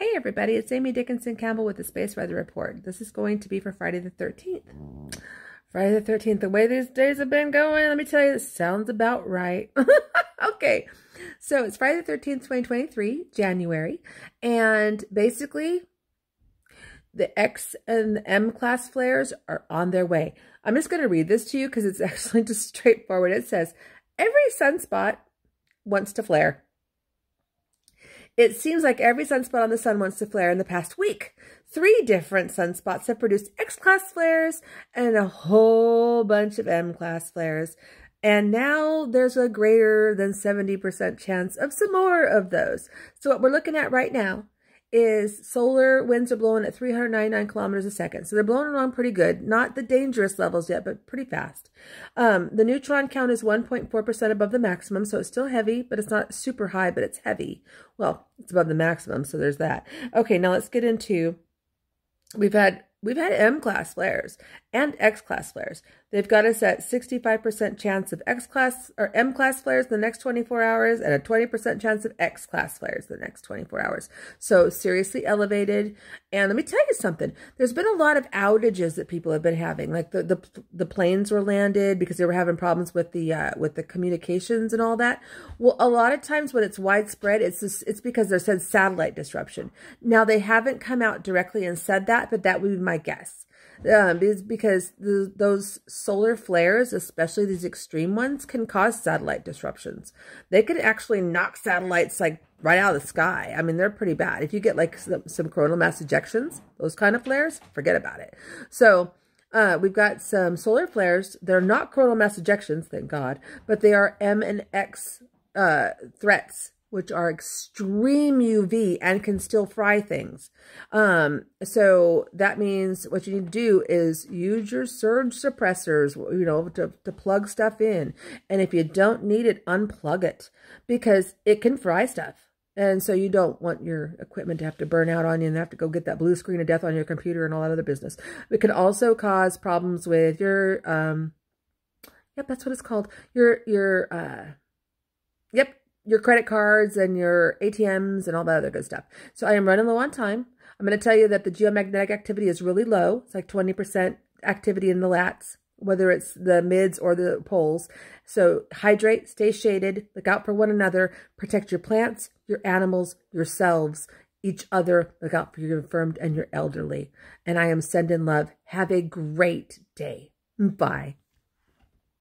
Hey everybody, it's Amy Dickinson Campbell with the Space Weather Report. This is going to be for Friday the 13th. Friday the 13th, the way these days have been going, let me tell you, it sounds about right. Okay, so it's Friday the 13th, 2023, January, and basically the X and the M class flares are on their way. I'm just going to read this to you because it's actually just straightforward. It says, every sunspot wants to flare. It seems like every sunspot on the sun wants to flare in the past week. 3 different sunspots have produced X-class flares and a whole bunch of M-class flares. And now there's a greater than 70% chance of some more of those. So what we're looking at right now is solar winds are blowing at 399 kilometers a second. So they're blowing along pretty good. Not the dangerous levels yet, but pretty fast. The neutron count is 1.4% above the maximum, so it's still heavy, but it's not super high, but it's heavy. Well, it's above the maximum, so there's that. Okay, now let's get into, we've had M-class flares and X-class flares. They've got us at 65% chance of X-class or M-class flares in the next 24 hours and a 20% chance of X-class flares in the next 24 hours. So seriously elevated. And let me tell you something. There's been a lot of outages that people have been having. Like the planes were landed because they were having problems with the communications and all that. Well, a lot of times when it's widespread, it's because there's said satellite disruption. Now they haven't come out directly and said that, but that would be my guess. Because those solar flares, especially these extreme ones, can cause satellite disruptions. They could actually knock satellites like right out of the sky. I mean, they're pretty bad. If you get like some coronal mass ejections, those kind of flares, forget about it. So we've got some solar flares. They're not coronal mass ejections, thank God, but they are M and X threats, which are extreme UV and can still fry things. So that means what you need to do is use your surge suppressors, you know, to plug stuff in. And if you don't need it, unplug it because it can fry stuff. And so you don't want your equipment to have to burn out on you and have to go get that blue screen of death on your computer and all that other business. It can also cause problems with your, yep, that's what it's called. Your credit cards and your ATMs and all that other good stuff. So I am running low on time. I'm going to tell you that the geomagnetic activity is really low. It's like 20% activity in the lats, whether it's the mids or the poles. So hydrate, stay shaded, look out for one another, protect your plants, your animals, yourselves, each other, look out for your infirmed and your elderly. And I am sending love. Have a great day. Bye.